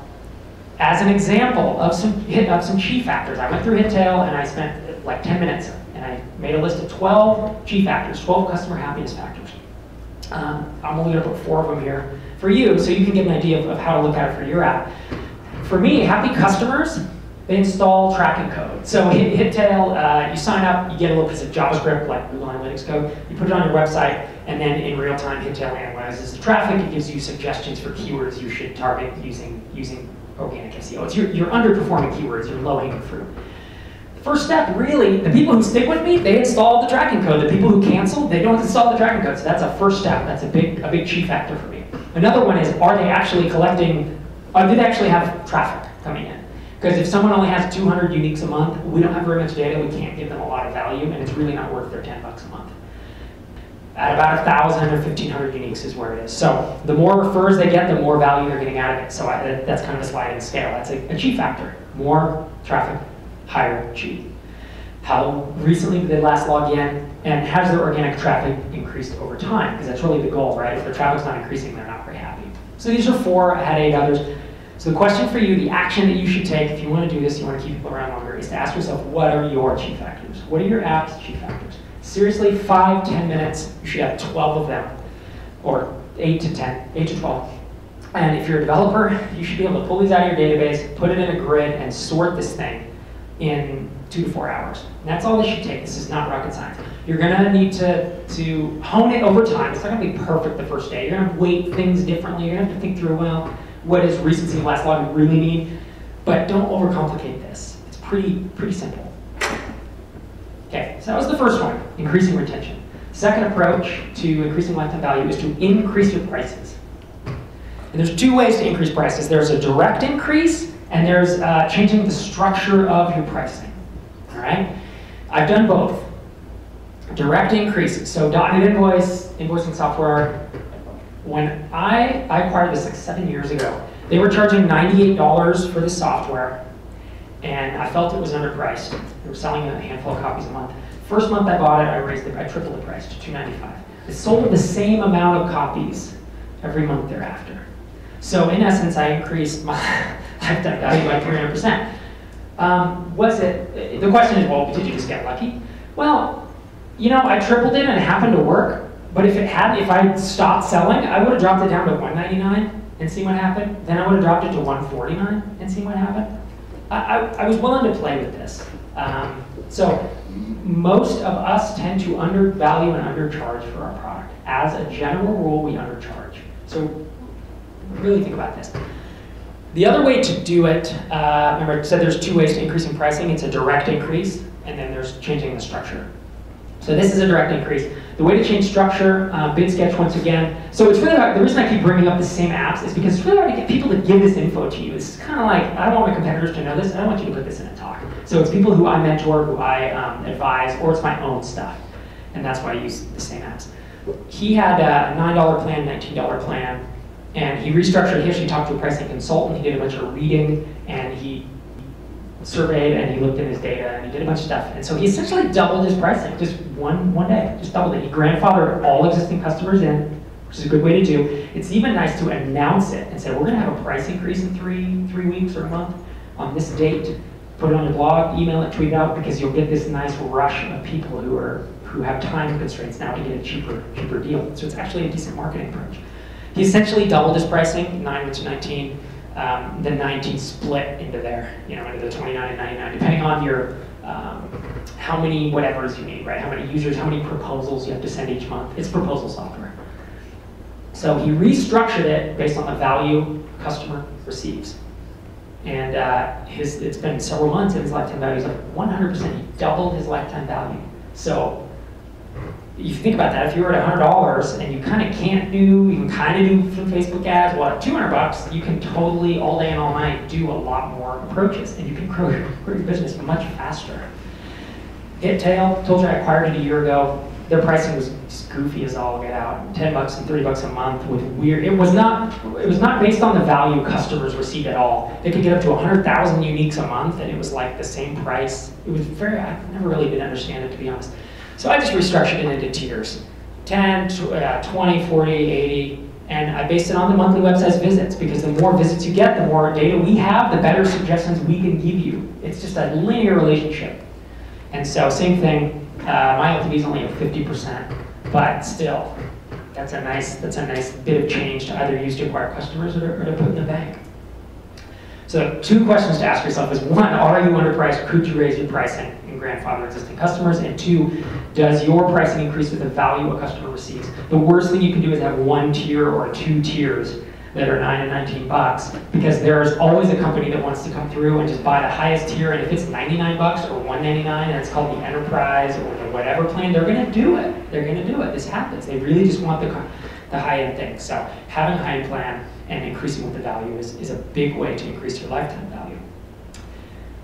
S1: as an example of some CHI factors. I went through Hittail and I spent like 10 minutes and I made a list of 12 CHI factors, 12 customer happiness factors. I'm only going to put 4 of them here for you so you can get an idea of how to look at it for your app. For me, happy customers, they install tracking code. So Hittail, you sign up, you get a little piece of JavaScript like Google Analytics code, you put it on your website, and then in real time, Hittail analyzes the traffic. It gives you suggestions for keywords you should target using organic SEO. It's your underperforming keywords, your low-hanging fruit. The first step, really, the people who stick with me, they install the tracking code. The people who cancel, they don't install the tracking code. So that's a first step. That's a big CHI factor for me. Another one is, are they actually collecting, do they actually have traffic coming in? Because if someone only has 200 uniques a month, we don't have very much data, we can't give them a lot of value, and it's really not worth their 10 bucks a month. At about 1,000 or 1,500 uniques is where it is. So the more refers they get, the more value they're getting out of it. So that's kind of a sliding scale. That's a cheat factor. More traffic, higher cheat. How recently did they last log in? And has their organic traffic increased over time? Because that's really the goal, right? If their traffic's not increasing, they're not very happy. So these are 4, I had 8 others. So the question for you, the action that you should take if you want to do this, you want to keep people around longer, is to ask yourself, what are your cheat factors? What are your app's cheat factors? Seriously, 5, 10 minutes, you should have 12 of them, or 8 to 12. And if you're a developer, you should be able to pull these out of your database, put it in a grid, and sort this thing in 2 to 4 hours. And that's all this should take. This is not rocket science. You're gonna need to hone it over time. It's not gonna be perfect the first day. You're gonna weight things differently. You're gonna have to think through, well, what does recency and last log really mean? But don't overcomplicate this. It's pretty simple. Okay, so that was the first one, increasing retention. Second approach to increasing lifetime value is to increase your prices. And there's 2 ways to increase prices. There's a direct increase, and there's changing the structure of your pricing. All right? I've done both. Direct increase. So .NET invoicing software, when I acquired this like 7 years ago, they were charging $98 for the software, and I felt it was underpriced. They were selling a handful of copies a month. First month I bought it, I tripled the price to $295. It sold the same amount of copies every month thereafter. So in essence, I increased my lifetime value by 300%. The question is, well, did you just get lucky? Well, you know, I tripled it and it happened to work, but if I stopped selling, I would have dropped it down to $199 and see what happened. Then I would have dropped it to $149 and see what happened. I was willing to play with this. So most of us tend to undervalue and undercharge for our product. As a general rule, we undercharge. So really think about this. The other way to do it, remember I said there's 2 ways to increasing pricing. It's a direct increase, and then there's changing the structure. So this is a direct increase. The way to change structure, bid sketch once again. So it's really hard, the reason I keep bringing up the same apps is because it's really hard to get people to give this info to you. It's kind of like, I don't want my competitors to know this, I don't want you to put this in a talk. So it's people who I mentor, who I advise, or it's my own stuff. And that's why I use the same apps. He had a $9 plan, $19 plan, and he restructured. He actually talked to a pricing consultant. He did a bunch of reading, and he surveyed, and he looked at his data, and he did a bunch of stuff. And so he essentially doubled his pricing, just one day, just doubled it. He grandfathered all existing customers in, which is a good way to do. It's even nice to announce it and say, we're gonna have a price increase in three weeks or a month on this date. Put it on your blog, email it, tweet it out, because you'll get this nice rush of people who have time constraints now to get a cheaper deal. So it's actually a decent marketing approach. He essentially doubled his pricing, 9 went to 19. The 19 split into into the 29 and 99, depending on your how many whatevers you need, right? How many users, how many proposals you have to send each month. It's proposal software. So he restructured it based on the value customer receives. And it's been several months, and his lifetime value is like 100%. He doubled his lifetime value. So you think about that, if you were at $100 and you kind of you can kind of do some Facebook ads, well, at $200, you can totally, all day and all night, do a lot more approaches, and you can grow your business much faster. HitTail, told you I acquired it a year ago. Their pricing was just goofy as all get out, $10 and $30 a month with weird. It was not based on the value customers received at all. They could get up to 100,000 uniques a month, and it was like the same price. It was I never really did understand it, to be honest. So I just restructured it into tiers, 10, 20, 40, 80, and I based it on the monthly website visits, because the more visits you get, the more data we have, the better suggestions we can give you. It's just a linear relationship. And so same thing, my LTV is only at 50%, but still, that's a nice bit of change to either use to acquire customers or to put in the bank. So 2 questions to ask yourself is, 1, are you underpriced? Could you raise your pricing and grandfather existing customers? And 2, does your pricing increase with the value a customer receives? The worst thing you can do is have 1 tier or 2 tiers that are $9 and $19, because there's always a company that wants to come through and just buy the highest tier, and if it's $99 or $199 and it's called the enterprise or the whatever plan, they're gonna do it. They're gonna do it. This happens. They really just want the high-end thing. So having a high-end plan and increasing with the value is a big way to increase your lifetime value.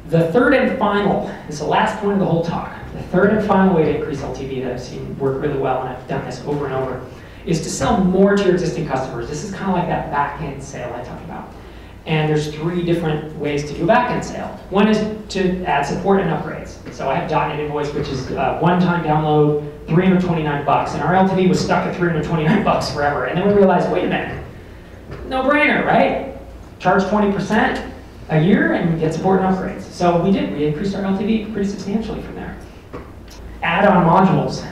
S1: The third and final, this is the last point of the whole talk, the third and final way to increase LTV that I've seen work really well, and I've done this over and over, is to sell more to your existing customers. This is kind of like that back-end sale I talked about. And there's 3 different ways to do a back-end sale. One is to add support and upgrades. So I have .NET Invoice, which is one-time download, $329, and our LTV was stuck at $329 forever. And then we realized, wait a minute, no-brainer, right? Charge 20% a year and get support and upgrades. So we did. We increased our LTV pretty substantially from there. Add-on modules.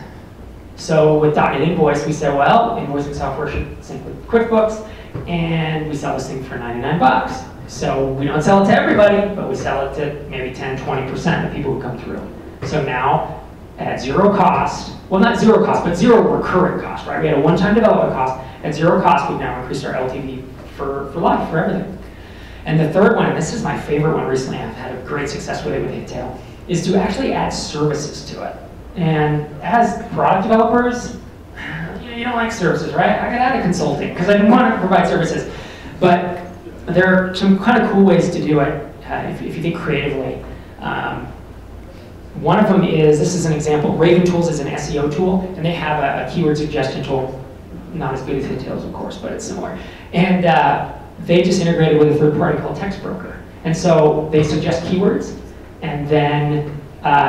S1: So with .NET Invoice, we said, well, invoicing software should sync with QuickBooks, and we sell this thing for $99. So we don't sell it to everybody, but we sell it to maybe 10, 20% of people who come through. So now, at 0 cost, well, not 0 cost, but 0 recurring cost, right? We had a one-time development cost. At 0 cost, we've now increased our LTV for life, for everything. And the third one, and this is my favorite one recently, I've had a great success with it with Hittail, is to actually add services to it. And as product developers, you don't like services, right? I got out of consulting because I didn't want to provide services. But there are some kind of cool ways to do it if you think creatively. One of them is, this is an example, Raven Tools is an SEO tool, and they have a keyword suggestion tool. Not as good as Hittail's, of course, but it's similar. And they just integrated with a third party called Text Broker. And so they suggest keywords, and then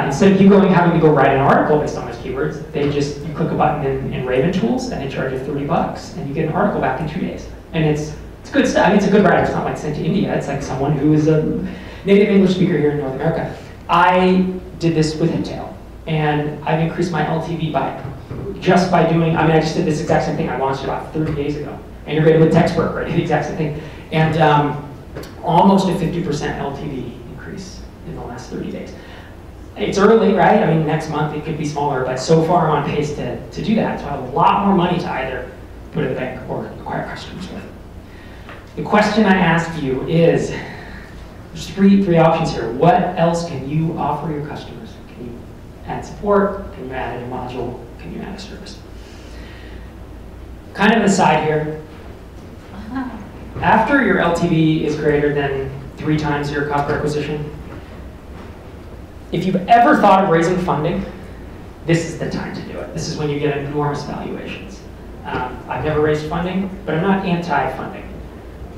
S1: instead of you having to go write an article based on those keywords, you click a button in Raven Tools, and they charge you $30, and you get an article back in 2 days. And it's good stuff. I mean, it's a good writer. It's not like sent to India. It's like someone who is a native English speaker here in North America. I did this with Hittail, and I've increased my LTV just by doing, I just did this exact same thing. I launched it about 30 days ago. Integrated with Text Broker, I did the exact same thing. And almost a 50% LTV increase in the last 30 days. It's early, right? I mean, next month it could be smaller, but so far I'm on pace to do that. So I have a lot more money to either put in the bank or acquire customers with. The question I ask you is, there's three options here. What else can you offer your customers? Can you add support? Can you add a module? Can you add a service? Kind of an aside here. After your LTV is greater than 3 times your cost per acquisition, if you've ever thought of raising funding, this is the time to do it. This is when you get enormous valuations. I've never raised funding, but I'm not anti-funding.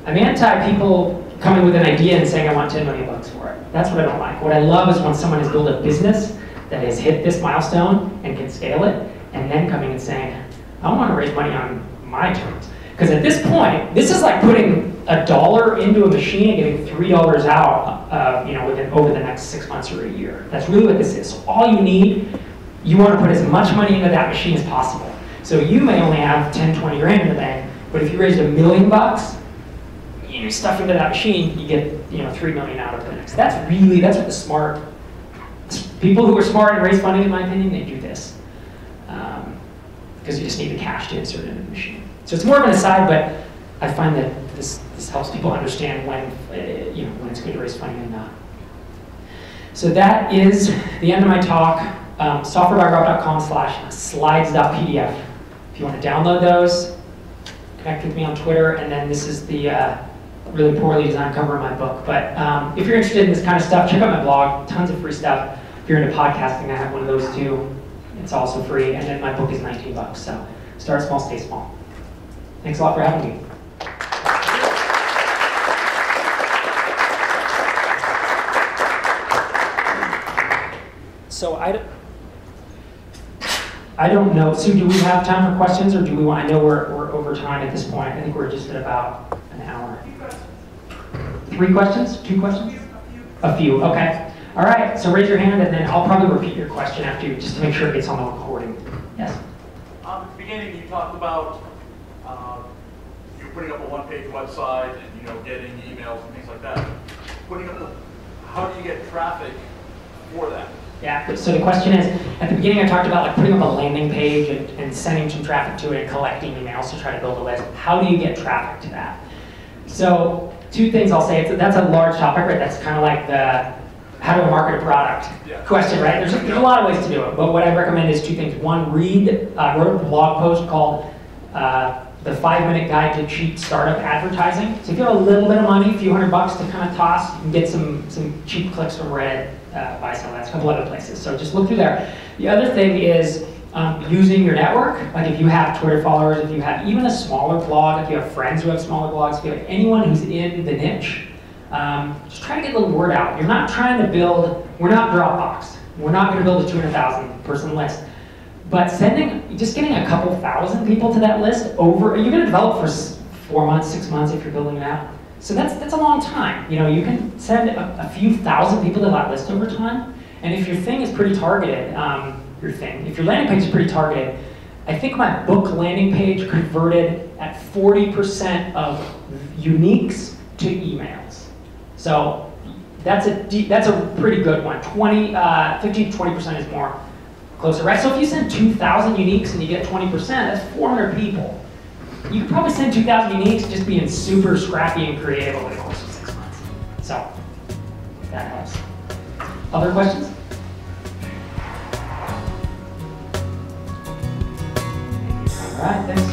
S1: I'm anti-people coming with an idea and saying, I want $10 million for it. That's what I don't like. What I love is when someone has built a business that has hit this milestone and can scale it, and then coming and saying, I want to raise money on my terms. Because at this point, this is like putting $1 into a machine and getting $3 out over the next 6 months or a year. That's really what this is. So all you need, you want to put as much money into that machine as possible. So you may only have 10, 20 grand in the bank, but if you raised $1 million, you stuff into that machine, you get $3 million out of the next. That's what the smart people who are smart and raise funding, in my opinion, they do this. Because you just need the cash to insert it into the machine. So it's more of an aside, but I find that this helps people understand when it's good to raise funding and not. So that is the end of my talk. softwarebyrob.com/slides.pdf. If you want to download those, connect with me on Twitter, and then this is the really poorly designed cover of my book. But if you're interested in this kind of stuff, check out my blog. Tons of free stuff. If you're into podcasting, I have one of those too. It's also free, and then my book is $19. So start small, stay small. Thanks a lot for having me. So I don't know. So do we have time for questions, or do we want? I know we're over time at this point. I think we're just at about an hour. 3 questions? 2 questions? A few. Okay. All right. So raise your hand, and then I'll probably repeat your question after you, just to make sure it gets on the recording. Yes.
S4: At the beginning, you talked about you're putting up a one-page website and getting emails and things like that. How do you get traffic for that?
S1: Yeah, so the question is, at the beginning I talked about putting up a landing page and sending some traffic to it and collecting emails to try to build a list. How do you get traffic to that? So 2 things I'll say. That's a large topic, right? That's kind of like the how do I market a product question, right? There's a lot of ways to do it, but what I recommend is 2 things. One, I wrote a blog post called the 5-minute guide to cheap startup advertising. So if you have a little bit of money, a few $100 to kind of toss, you can get some cheap clicks from Reddit, buy some of that, a couple other places. So just look through there. The other thing is using your network. Like if you have Twitter followers, if you have even a smaller blog, if you have friends who have smaller blogs, if you have anyone who's in the niche, just try to get a little word out. You're not trying to build, we're not Dropbox. We're not going to build a 200,000 person list. But just getting a couple thousand people to that list you're going to develop for 4 months, 6 months if you're building it out. So that's a long time. You know, you can send a few thousand people to that list over time. And if your thing is pretty targeted, if your landing page is pretty targeted, I think my book landing page converted at 40% of uniques to emails. So that's a pretty good one. 15 to 20% is more closer, right? So if you send 2,000 uniques and you get 20%, that's 400 people. You could probably send 2,000 uniques just being super scrappy and creative over the course of 6 months. So that helps. Other questions? All right, thanks.